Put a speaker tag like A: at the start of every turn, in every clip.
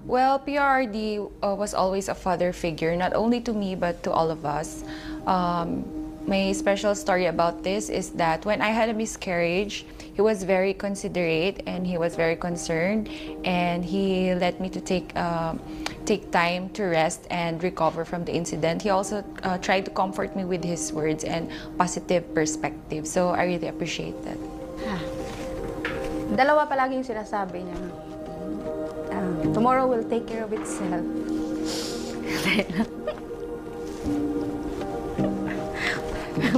A: Well, PRD was always a father figure, not only to me but to all of us. My special story about this is that when I had a miscarriage, he was very considerate and he was very concerned, and he let me to take time to rest and recover from the incident. He also tried to comfort me with his words and positive perspective. So I really appreciate that.
B: Dalawa palagi yung sinasabi niya. Tomorrow will take care of itself.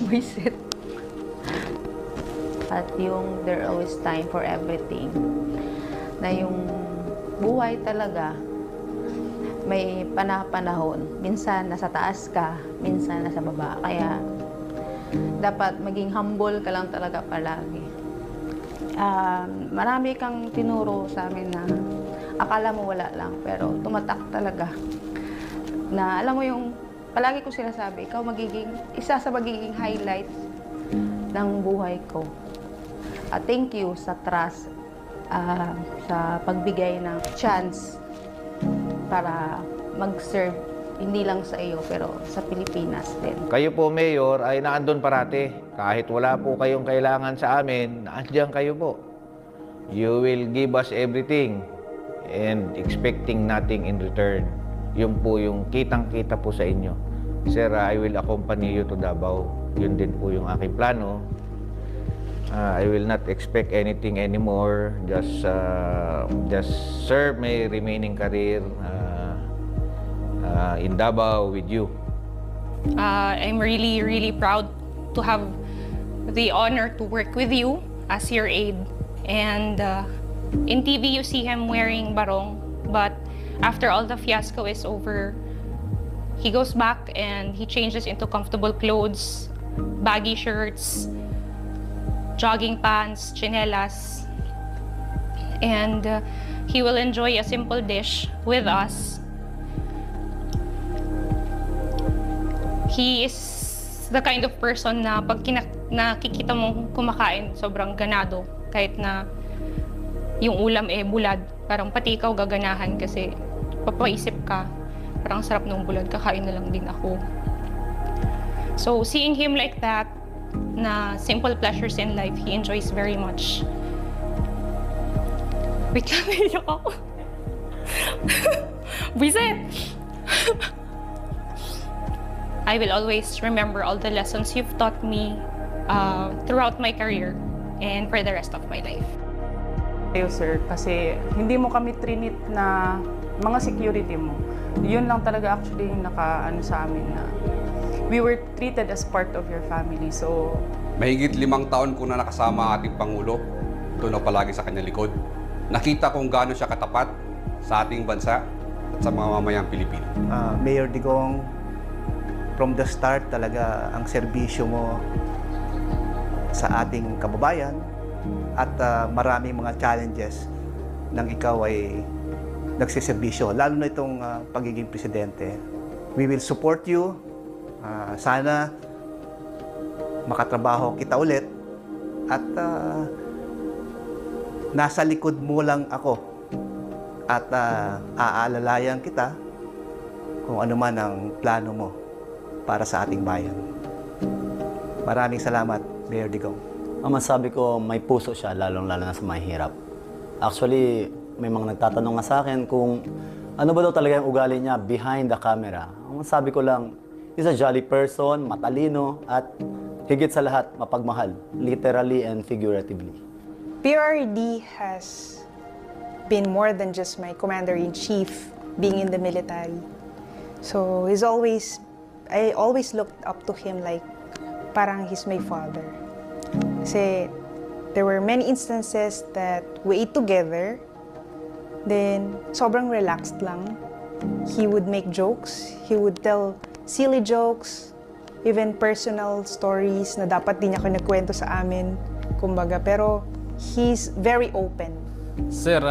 B: Buisit. At yung there always time for everything. Na yung buhay talaga, may panahon. Minsan nasa taas ka, minsan nasa baba. Kaya dapat maging humble ka lang talaga palagi. Marami kang tinuro sa amin na akala mo wala lang, pero tumatak talaga. Na alam mo yung, palagi ko sinasabi, ikaw magiging, isa sa magiging highlights ng buhay ko. Thank you sa trust, sa pagbigay ng chance para mag-serve, hindi lang sa iyo, pero sa Pilipinas din.
C: Kayo po, Mayor, ay naandun parati. Kahit wala po kayong kailangan sa amin, naandyan kayo po. You will give us everything and expecting nothing in return. Yun po yung kitang-kita po sa inyo. Sir, I will accompany you to Davao. Yun din po yung aking plano. I will not expect anything anymore. Just serve my remaining career in Davao with you.
D: I'm really, really proud to have the honor to work with you as your aide. And in TV, you see him wearing barong, but after all the fiasco is over, he goes back and he changes into comfortable clothes, baggy shirts, jogging pants, chinelas, and he will enjoy a simple dish with us. He is the kind of person na pag nakikita mong kumakain, sobrang ganado. Kahit na yung ulam bulad, parang pati ikaw gaganahan kasi papaisip ka, parang sarap ng bulad, kakain na lang din ako. So seeing him like that, na simple pleasures in life, he enjoys very much. Wait lang, naiyak ako. Buisit! I will always remember all the lessons you've taught me throughout my career and for the rest of my life.
E: Kayo, sir, kasi hindi mo kami trinit na mga security mo. Yun lang talaga actually yung naka-ano sa amin na we were treated as part of your family. So,
F: mahigit 5 taon ko na nakasama ating Pangulo. Doon ako palagi sa kanyang likod. Nakita kung gaano siya katapat sa ating bansa at sa mga mamayang Pilipino.
G: Mayor Digong, from the start talaga ang serbisyo mo sa ating kababayan at maraming mga challenges nang ikaw ay nagsiservisyo, lalo na itong pagiging presidente. We will support you. Sana makatrabaho kita ulit at nasa likod mo lang ako at aalalayan kita kung ano man ang plano mo para sa ating bayan. Maraming salamat, Mayor Digong.
H: Ang masabi ko, may puso siya, lalong-lalo na sa mahirap. Actually, may mga nagtatanong nga sa akin kung ano ba daw talaga yung ugali niya behind the camera. Ang masabi ko lang, he's a jolly person, matalino, at higit sa lahat, mapagmahal, literally and figuratively.
I: PRD has been more than just my commander-in-chief being in the military. So I always looked up to him like parang he's my father. Kasi there were many instances that we ate together, then sobrang relaxed lang. He would make jokes, he would tell silly jokes, even personal stories na dapat di niya kinakwento sa amin, kumbaga. Pero he's very open.
J: Sir,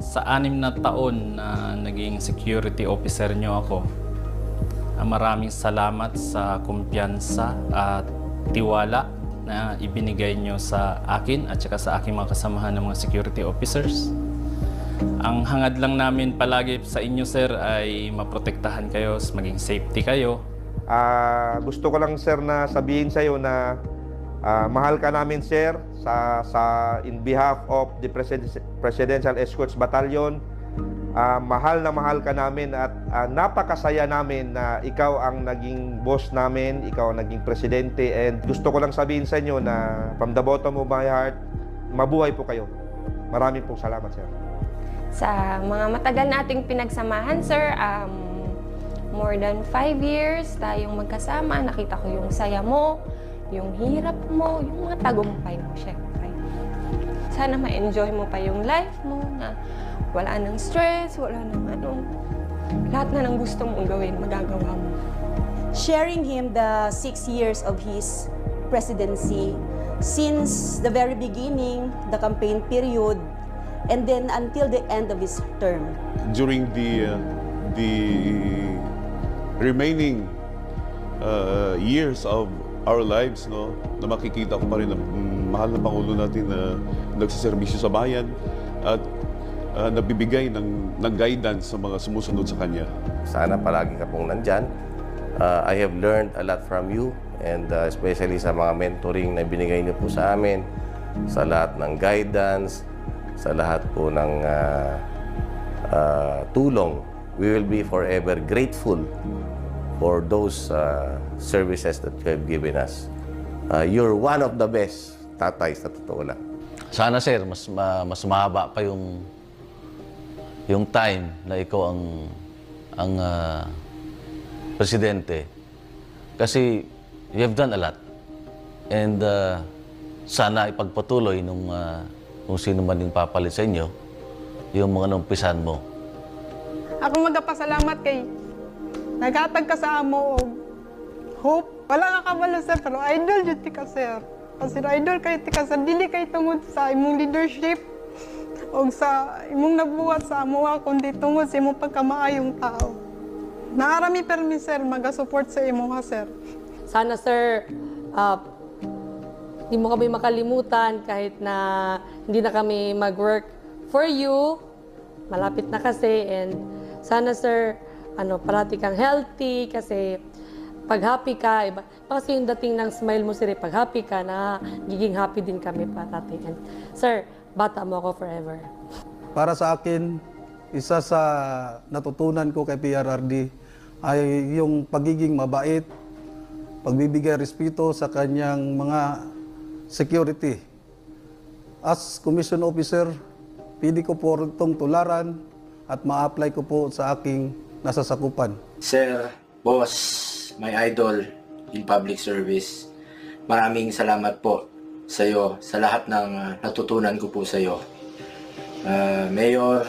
J: sa 6 na taon na naging security officer niyo ako, maraming salamat sa kumpiyansa at tiwala na ibinigay niyo sa akin at saka sa aking mga kasamahan ng mga security officers. Ang hangad lang namin palagi sa inyo, sir, ay maprotektahan kayo, maging safety kayo.
K: Gusto ko lang, sir, na sabihin sa iyo na mahal ka namin, sir, in behalf of the Presidential Escorts Battalion. Mahal na mahal ka namin at napakasaya namin na ikaw ang naging boss namin, ikaw ang naging presidente, and gusto ko lang sabihin sa inyo na from the bottom of my heart, mabuhay po kayo. Maraming pong salamat, sir.
L: Sa mga matagal nating pinagsamahan, sir, more than 5 years tayong magkasama. Nakita ko yung saya mo, yung hirap mo, yung mga tagumpay mo, syempre. Sana ma-enjoy mo pa yung life mo na wala nang stress, wala nang lahat na ng gusto mong gawin, magagawa mo.
M: Sharing him the 6 years of his presidency, since the very beginning, the campaign period, and then until the end of his term.
N: During the remaining years of our lives, no, na makikita ko pa rin na mahal na Pangulo natin na nagsiservisyo sa bayan at nabibigay ng guidance sa mga sumusunod sa kanya.
O: Sana palagi ka pong nandyan. I have learned a lot from you, and especially sa mga mentoring na binigay niyo po sa amin, sa lahat ng guidance, sa lahat po ng tulong. We will be forever grateful for those services that you have given us. You're one of the best tatay, sa totoo lang.
P: Sana, sir, mas mahaba pa yung time na ikaw ang presidente. Kasi you have done a lot. And sana ipagpatuloy nung sino man yung papalit sa inyo, yung mga numpisan mo.
I: Ako magpasalamat kay naghatag ka sa amo og hope. Wala ka kabalo, sir, pero idol jud ti ka, sir. Kasi idol kay ti ka, sir, dili kay tungod sa imong leadership o sa imong nabuhat sa amo, kundi tungod sa imong pagkamaayong tao. Naarami permi, sir, mag-support sa imo, ha, sir.
Q: Sana, sir, hindi mo kami makalimutan kahit na hindi na kami mag-work for you. Malapit na kasi, and sana, sir, parati kang healthy kasi pag happy ka, iba kasi yung dating ng smile mo, sir, pag happy ka na, giging happy din kami parati. And, sir, bata mo ako forever.
G: Para sa akin, isa sa natutunan ko kay PRRD ay yung pagiging mabait, pagbibigay respeto sa kanyang mga security. As commission officer, pili ko po itong tularan at ma-apply ko po sa aking nasasakupan.
R: Sir, boss, my idol in public service, maraming salamat po sa iyo sa lahat ng natutunan ko po sa iyo. Mayor,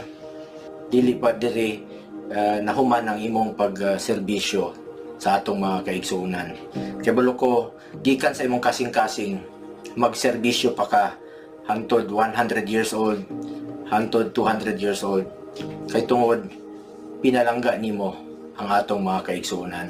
R: dili pa diri nahuman ang imong pagserbisyo sa atong mga kaigsuunan. Kaya ko, gikan sa imong kasing-kasing, magserbisyo pa ka hangtod 100 years old, hangtod 200 years old. Kay tungod, pinalangga nimo ang atong mga kaigsuunan.